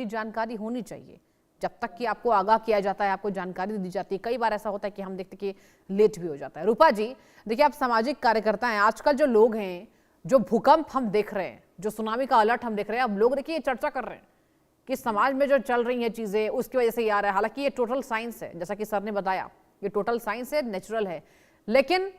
जानकारी होनी चाहिए। जब तक कि आपको आगाह किया जाता है, आपको जानकारी दी जाती है, कई बार ऐसा होता है कि हम देखते कि लेट भी हो जाता है। रूपा जी, देखिए आप सामाजिक कार्यकर्ता हैं, आजकल जो लोग हैं, जो भूकंप हम देख रहे हैं, जो सुनामी का अलर्ट हम देख रहे हैं, अब लोग देखिए चर्चा कर रहे हैं कि समाज में जो चल रही हैं चीजें उसकी वजह से ये आ रहा है। हालांकि ये टोटल साइंस है, जैसा कि सर ने बताया, ये टोटल साइंस है, नेचुरल है, लेकिन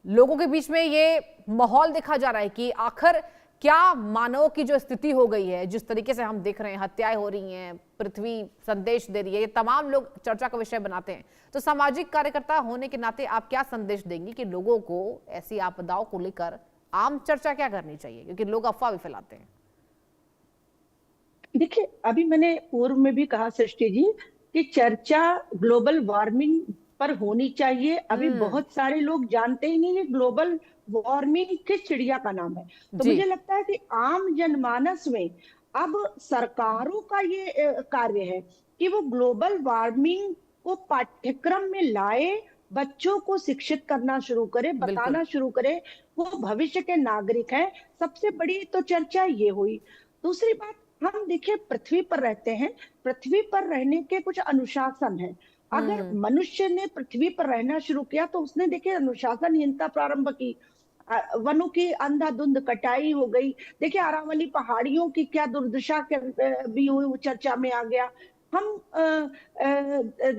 लोगों के बीच में ये माहौल देखा जा रहा है कि आखिर क्या मानव की जो स्थिति हो गई है, जिस तरीके से हम देख रहे हैं, हत्याएं हो रही हैं, पृथ्वी संदेश दे रही है, ये तमाम लोग चर्चा का विषय बनाते हैं। तो सामाजिक कार्यकर्ता होने के नाते आप क्या संदेश देंगी कि लोगों को ऐसी आपदाओं को लेकर आम चर्चा क्या करनी चाहिए, क्योंकि लोग अफवाह भी फैलाते हैं? देखिए, अभी मैंने पूर्व में भी कहा सृष्टि जी कि चर्चा ग्लोबल वार्मिंग पर होनी चाहिए। अभी बहुत सारे लोग जानते ही नहीं है ग्लोबल वार्मिंग किस चिड़िया का नाम है। तो मुझे लगता है कि आम जनमानस में अब सरकारों का ये कार्य है कि वो ग्लोबल वार्मिंग को पाठ्यक्रम में लाए, बच्चों को शिक्षित करना शुरू करे, बताना शुरू करे। वो भविष्य के नागरिक हैं। सबसे बड़ी तो चर्चा ये हुई। दूसरी बात, हम देखिए पृथ्वी पर रहते हैं, पृथ्वी पर रहने के कुछ अनुशासन है। अगर मनुष्य ने पृथ्वी पर रहना शुरू किया तो उसने देखिए अनुशासनहीनता प्रारंभ की, वनों की अंधाधुंध कटाई हो गई। देखिए अरावली पहाड़ियों की क्या दुर्दशा भी हुई, वो चर्चा में आ गया। हम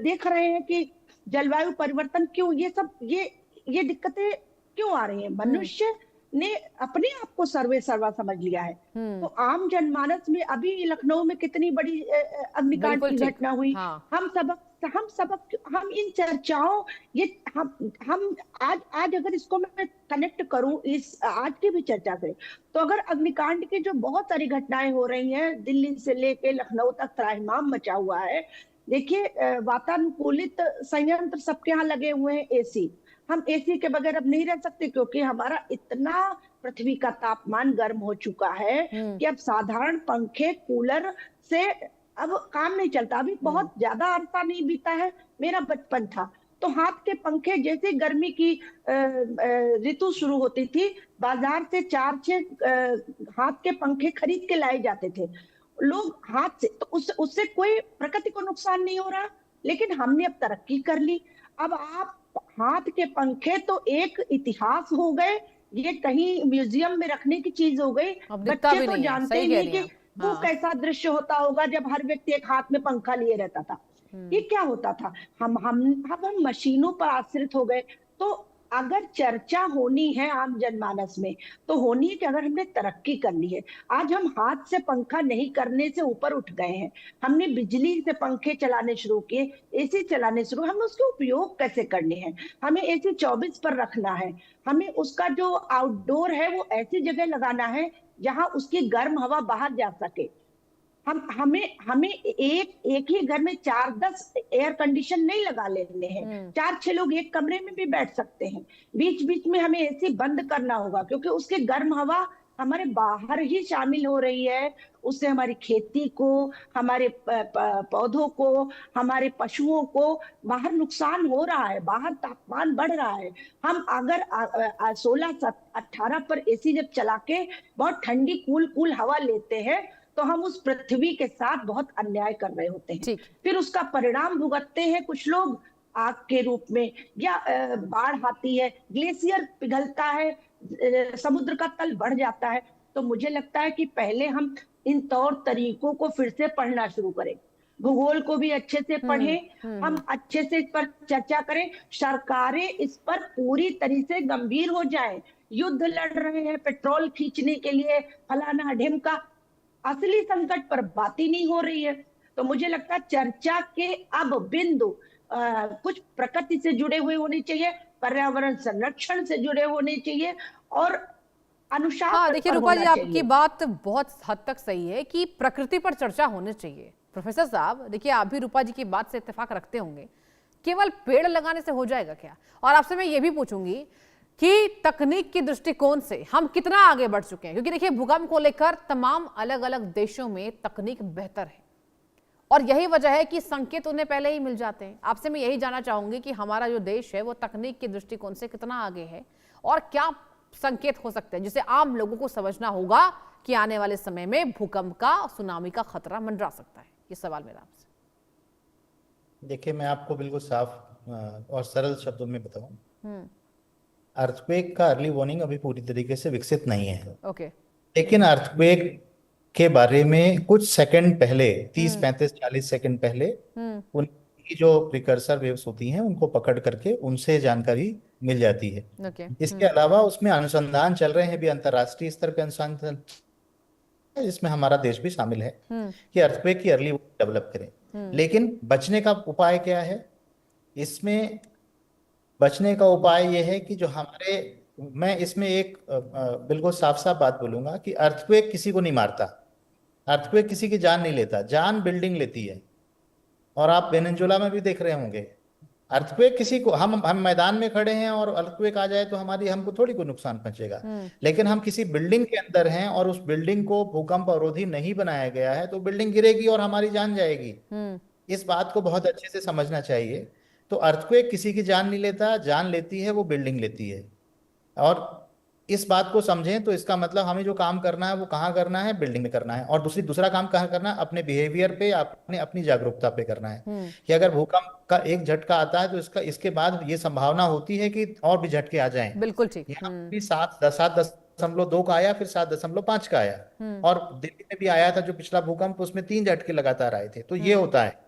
देख रहे हैं कि जलवायु परिवर्तन क्यों, ये सब ये दिक्कतें क्यों आ रही हैं? मनुष्य ने अपने आप को सर्वे सर्वा समझ लिया है। तो आम जनमानस में अभी लखनऊ में कितनी बड़ी अग्निकांड की घटना हुई। हम इन चर्चाओं, ये हम आज अगर इसको मैं कनेक्ट करूं इस आज की भी चर्चा से, तो अगर अग्निकांड की जो बहुत सारी घटनाएं हो रही हैं, दिल्ली से लेके लखनऊ तक त्राहिमाम मचा हुआ है। देखिए वातानुकूलित संयंत्र सबके यहाँ लगे हुए हैं, एसी। हम एसी के बगैर अब नहीं रह सकते, क्योंकि हमारा इतना पृथ्वी का तापमान गर्म हो चुका है कि अब साधारण पंखे कूलर से अब काम नहीं चलता। अभी बहुत ज्यादा अरसा नहीं बीता है, मेरा बचपन था तो हाथ के पंखे, जैसे गर्मी की ऋतु शुरू होती थी, बाजार से 4-6 हाथ के पंखे खरीद के लाए जाते थे लोग हाथ से। तो उससे कोई प्रकृति को नुकसान नहीं हो रहा। लेकिन हमने अब तरक्की कर ली। अब आप हाथ के पंखे तो एक इतिहास हो गए, ये कहीं म्यूजियम में रखने की चीज हो गई। बच्चे तो जानते ही नहीं कि वो कैसा दृश्य होता होगा जब हर व्यक्ति एक हाथ में पंखा लिए रहता था। ये क्या होता था? हम मशीनों पर आश्रित हो गए। तो अगर चर्चा होनी है आम जनमानस में, तो होनी है कि अगर हमने तरक्की करनी है। आज हम हाथ से पंखा नहीं करने से ऊपर उठ गए हैं। हमने बिजली से पंखे चलाने शुरू किए, एसी चलाने शुरू। हमें उसके उपयोग कैसे करने हैं? हमें एसी 24 पर रखना है। हमें उसका जो आउटडोर है वो ऐसी जगह लगाना है जहां उसकी गर्म हवा बाहर जा सके। हमें एक ही घर में 4-10 एयर कंडीशन नहीं लगा लेने हैं। 4-6 लोग एक कमरे में भी बैठ सकते हैं। बीच बीच में हमें एसी बंद करना होगा, क्योंकि उसके गर्म हवा हमारे बाहर ही शामिल हो रही है। उससे हमारी खेती को, हमारे पौधों को, हमारे पशुओं को बाहर नुकसान हो रहा है। बाहर तापमान बढ़ रहा है। हम अगर 16-18 पर एसी जब चला के बहुत ठंडी कूल हवा लेते हैं, तो हम उस पृथ्वी के साथ बहुत अन्याय कर रहे होते हैं। फिर उसका परिणाम भुगतते हैं कुछ लोग आग के रूप में, या बाढ़ आती है, ग्लेशियर पिघलता है, समुद्र का तल बढ़ जाता है। तो मुझे लगता है कि पहले हम इन तौर तरीकों को फिर से पढ़ना शुरू करें, भूगोल को भी अच्छे से पढ़ें, हम अच्छे से इस पर चर्चा करें, सरकारें इस पर पूरी तरह से गंभीर हो जाएं। युद्ध लड़ रहे हैं पेट्रोल खींचने के लिए, फलाना ढिमका, असली संकट पर बात ही नहीं हो रही है। तो मुझे लगता है चर्चा के अब बिंदु कुछ प्रकृति से जुड़े हुए होने चाहिए, पर्यावरण संरक्षण से जुड़े होने चाहिए, और अनुशासन। हाँ देखिए रूपा जी, आपकी बात बहुत हद तक सही है कि प्रकृति पर चर्चा होनी चाहिए। प्रोफेसर साहब देखिए, आप भी रूपा जी की बात से इत्तेफाक रखते होंगे, केवल पेड़ लगाने से हो जाएगा क्या? और आपसे मैं ये भी पूछूंगी कि तकनीक के दृष्टिकोण से हम कितना आगे बढ़ चुके हैं, क्योंकि देखिए भूकंप को लेकर तमाम अलग अलग देशों में तकनीक बेहतर है, और यही वजह है कि संकेत उन्हें पहले ही मिल जाते हैं। आपसे मैं यही जानना चाहूंगी कि हमारा जो देश है वो तकनीक के दृष्टिकोण से कितना आगे है, और क्या संकेत हो सकते हैं जिसे आम लोगों को समझना होगा कि आने वाले समय में भूकंप का, सुनामी का खतरा मंडरा सकता है? ये सवाल मेरा आपसे। देखिए, मैं आपको बिल्कुल साफ और सरल शब्दों में बताऊं, अर्थक्वेक का अर्ली वार्निंग अभी पूरी तरीके से विकसित नहीं है। ओके। लेकिन अर्थक्वेक के बारे में कुछ सेकंड पहले, 30 35 40 सेकंड पहले उनकी जो प्रिकर्सर वेव्स होती हैं उनको पकड़ करके उनसे जानकारी मिल जाती है। ओके। इसके अलावा उसमें अनुसंधान चल रहे हैं भी, अंतर्राष्ट्रीय स्तर पे अनुसंधान, जिसमें हमारा देश भी शामिल है, कि अर्थक्वेक की अर्ली डेवलप करें। लेकिन बचने का उपाय क्या है? इसमें बचने का उपाय यह है कि जो हमारे, मैं इसमें एक बिल्कुल साफ साफ बात बोलूंगा कि अर्थक्वेक किसी को नहीं मारता, अर्थक्वेक किसी की जान नहीं लेता, जान बिल्डिंग लेती है। और आप वेनेजुएला में भी देख रहे होंगे, अर्थक्वेक किसी को, हम मैदान में खड़े हैं और अर्थक्वेक आ जाए तो हमको थोड़ी कोई नुकसान पहुंचेगा। लेकिन हम किसी बिल्डिंग के अंदर हैं और उस बिल्डिंग को भूकंप अवरोधी नहीं बनाया गया है तो बिल्डिंग गिरेगी और हमारी जान जाएगी। इस बात को बहुत अच्छे से समझना चाहिए। तो अर्थक्वेक किसी की जान नहीं लेता, जान लेती है वो बिल्डिंग लेती है। और इस बात को समझें तो इसका मतलब हमें जो काम करना है वो कहाँ करना है? बिल्डिंग में करना है। और दूसरा काम कहाँ करना है? अपने बिहेवियर पे, अपनी जागरूकता पे करना है। कि अगर भूकंप का एक झटका आता है तो इसके बाद ये संभावना होती है कि और भी झटके आ जाएं। बिल्कुल ठीक। यहाँ भी 7.2 का आया, फिर 7.5 का आया, और दिल्ली में भी आया था जो पिछला भूकंप, उसमें 3 झटके लगातार आए थे। तो ये होता है,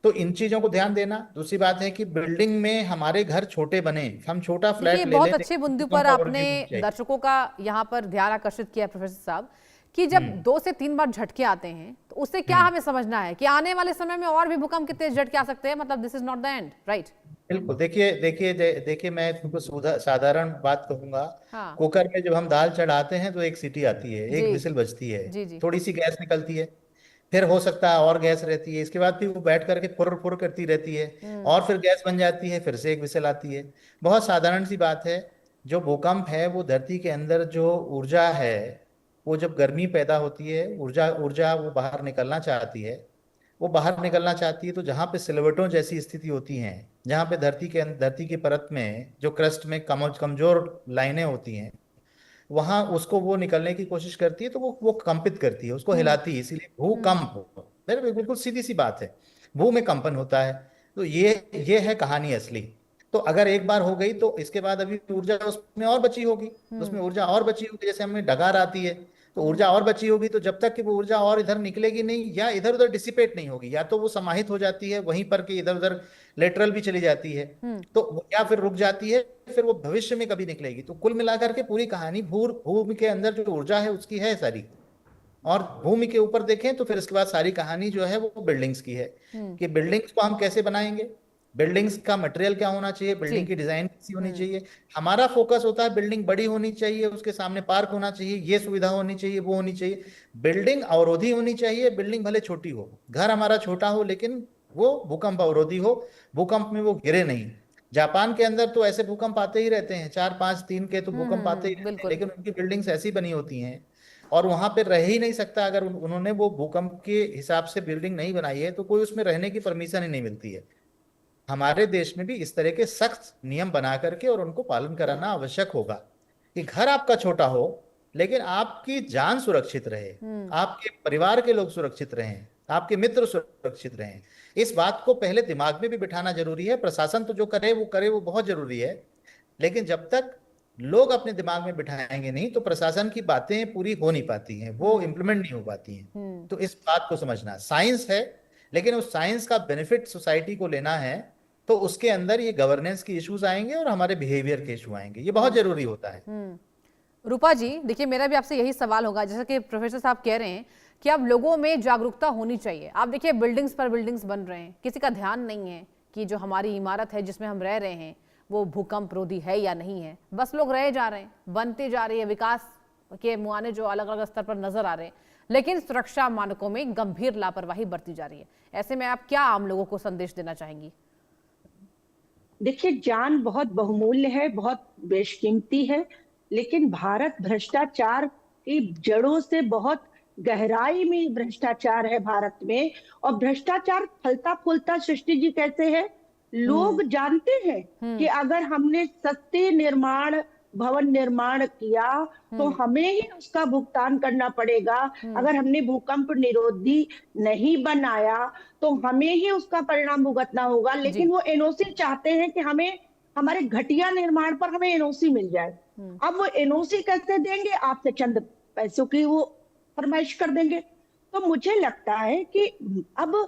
तो इन चीजों को ध्यान देना। दूसरी बात है कि बिल्डिंग में हमारे घर छोटे बने, हम छोटा फ्लैट ले लें। बहुत अच्छे बिंदु पर आपने दर्शकों का यहाँ पर ध्यान आकर्षित किया प्रोफेसर साहब, कि जब 2 से 3 बार झटके आते हैं तो उससे क्या हमें समझना है कि आने वाले समय में और भी भूकंप कितने झटके आ सकते हैं? मतलब this is not the end, right? बिल्कुल। देखिए मैं तुमको साधारण बात कहूंगा। हाँ। कुकर में जब हम दाल चढ़ाते हैं तो एक सीटी आती है, एक विसिल बजती है, जी। थोड़ी सी गैस निकलती है, फिर हो सकता है और गैस रहती है, इसके बाद फिर वो बैठ करके फुर फुर करती रहती है, और फिर गैस बन जाती है, फिर से एक विसिल आती है। बहुत साधारण सी बात है। जो भूकंप है वो धरती के अंदर जो ऊर्जा है, वो जब गर्मी पैदा होती है, ऊर्जा वो बाहर निकलना चाहती है, तो जहाँ पे सिलवटों जैसी स्थिति होती हैं, जहाँ पे धरती की परत में जो क्रस्ट में कमजोर लाइनें होती हैं, वहां उसको वो निकलने की कोशिश करती है, तो वो कंपित करती है, उसको हिलाती है, इसीलिए भूकंप। बिल्कुल सीधी सी बात है, भू में कंपन होता है। तो ये है कहानी असली। तो अगर एक बार हो गई तो इसके बाद अभी ऊर्जा उसमें और बची होगी, जैसे हमें डगार आती है तो ऊर्जा और बची होगी। तो जब तक कि वो ऊर्जा और इधर निकलेगी नहीं, या इधर उधर डिसिपेट नहीं होगी, या तो वो समाहित हो जाती है वहीं पर कि इधर उधर लेटरल भी चली जाती है, तो या फिर रुक जाती है, फिर वो भविष्य में कभी निकलेगी। तो कुल मिलाकर के पूरी कहानी भूमि के अंदर जो ऊर्जा है उसकी है सारी, और भूमि के ऊपर देखें तो फिर इसके बाद सारी कहानी जो है वो बिल्डिंग्स की है, कि बिल्डिंग्स को हम कैसे बनाएंगे, बिल्डिंग्स का मटेरियल क्या होना चाहिए, बिल्डिंग की डिजाइन कैसी होनी चाहिए। हमारा फोकस होता है बिल्डिंग बड़ी होनी चाहिए, उसके सामने पार्क होना चाहिए, ये सुविधा होनी चाहिए, वो होनी चाहिए। बिल्डिंग अवरोधी होनी चाहिए, बिल्डिंग भले छोटी हो, घर हमारा छोटा हो लेकिन वो भूकंप अवरोधी हो, भूकंप में वो गिरे नहीं। जापान के अंदर तो ऐसे भूकंप आते ही रहते हैं, 4 5 3 के तो भूकंप आते ही रहते हैं, लेकिन उनकी बिल्डिंग्स ऐसी बनी होती हैं, और वहां पे रह ही नहीं सकता। अगर उन्होंने वो भूकंप के हिसाब से बिल्डिंग नहीं बनाई है तो कोई उसमें रहने की परमिशन ही नहीं मिलती है। हमारे देश में भी इस तरह के सख्त नियम बना करके और उनको पालन कराना आवश्यक होगा, कि घर आपका छोटा हो लेकिन आपकी जान सुरक्षित रहे, आपके परिवार के लोग सुरक्षित रहें, आपके मित्र सुरक्षित रहें। इस बात को पहले दिमाग में भी बिठाना जरूरी है। प्रशासन तो जो करे वो बहुत जरूरी है, लेकिन जब तक लोग अपने दिमाग में बिठाएंगे नहीं तो प्रशासन की बातें पूरी हो नहीं पाती हैं, वो इम्प्लीमेंट नहीं हो पाती हैं। तो इस बात को समझना, साइंस है, लेकिन उस साइंस का बेनिफिट सोसाइटी को लेना है, तो उसके अंदर ये गवर्नेंस के इश्यूज आएंगे और हमारे बिहेवियर के इशू आएंगे। ये बहुत जरूरी होता है। रूपा जी, देखिए मेरा भी आपसे यही सवाल होगा, जैसा कि प्रोफेसर साहब कह रहे हैं कि अब लोगों में जागरूकता होनी चाहिए। आप देखिए बिल्डिंग्स पर बिल्डिंग्स बन रहे हैं, किसी का ध्यान नहीं है कि जो हमारी इमारत है जिसमें हम रह रहे हैं वो भूकंप रोधी है या नहीं है। बस लोग रहे जा रहे हैं, बनते जा रही है, विकास के मुआने जो अलग अलग स्तर पर नजर आ रहे हैं, लेकिन सुरक्षा मानकों में गंभीर लापरवाही बरती जा रही है। ऐसे में आप क्या आम लोगों को संदेश देना चाहेंगी? देखिए, जान बहुत बहुमूल्य है, बहुत बेशकीमती है, लेकिन भारत भ्रष्टाचार की जड़ों से, बहुत गहराई में भ्रष्टाचार है भारत में। और भ्रष्टाचार फलता फूलता सृष्टि जी कैसे है? लोग जानते हैं कि अगर हमने सस्ते निर्माण भवन निर्माण किया तो हमें ही उसका भुगतान करना पड़ेगा। अगर हमने भूकंप निरोधी नहीं बनाया तो हमें ही उसका परिणाम भुगतना होगा। लेकिन वो एनओसी चाहते हैं कि हमें हमारे घटिया निर्माण पर हमें एनओसी मिल जाए। अब वो एनओसी कैसे देंगे? आपसे चंद पैसों की वो फरमाइश कर देंगे। तो मुझे लगता है कि अब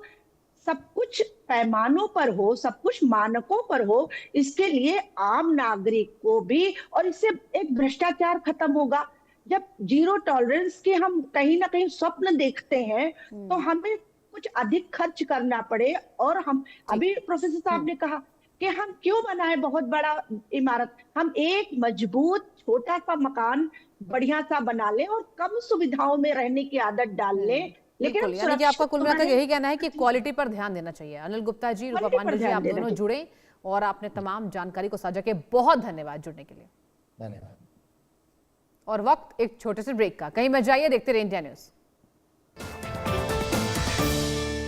सब कुछ पैमानों पर हो, सब कुछ मानकों पर हो, इसके लिए आम नागरिक को भी, और इससे एक भ्रष्टाचार खत्म होगा। जब जीरो टॉलरेंस के हम कहीं ना कहीं स्वप्न देखते हैं तो हमें कुछ अधिक खर्च करना पड़े। और हम अभी प्रोफेसर साहब ने कहा कि हम क्यों बनाए बहुत बड़ा इमारत, हम एक मजबूत छोटा सा मकान बढ़िया सा बना ले और कम सुविधाओं में रहने की आदत डाल ले। लेकिन बिल्कुल, यानी कि आपका कुल मिलाकर यही कहना है कि क्वालिटी पर ध्यान देना चाहिए। अनिल गुप्ता जी, रूपा पांडे जी, आप दोनों जुड़े और आपने तमाम जानकारी को साझा किया। बहुत धन्यवाद जुड़ने के लिए। धन्यवाद। और वक्त एक छोटे से ब्रेक का, कहीं मत जाइए, देखते रहिए इंडिया न्यूज़।